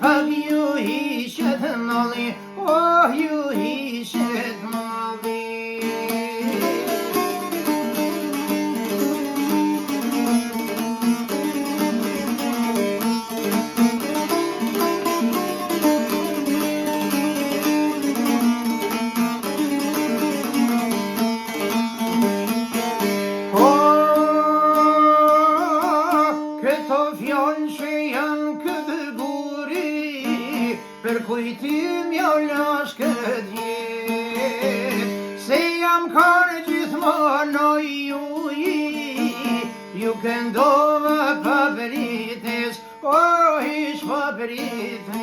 pak ju hishet malli, oh ju hishet malli. Per cui ti mjau lash këtë jetë, se jam kërë gjithmonë o ju këndova pa brites, o ish pa brites.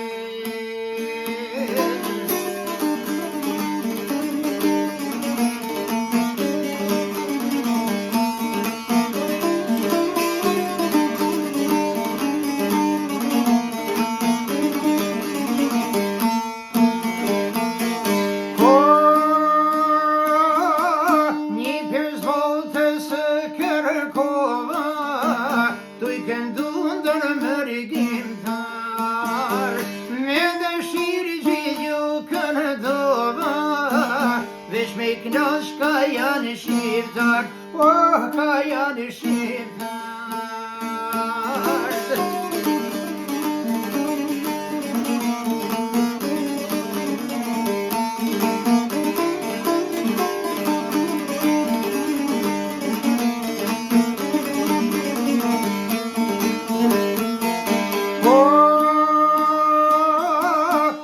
Me knash ka janë shqiptar, oh ka janë shqiptar.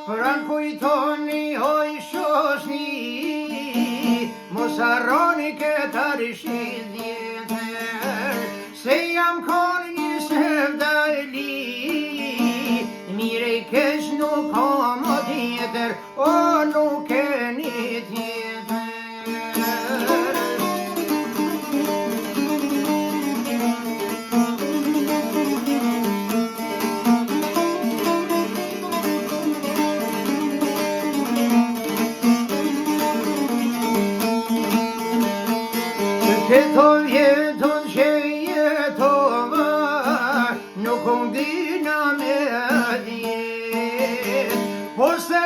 Pran kujtoni oj shoshni, mos harroni këtë rishit vjetër, se jam konë një sevdali, mire i kesh nuk kam o tjetër, o nuk e një tjetër. Këto vjetën që jetova, nuk unë dina me djetë, por se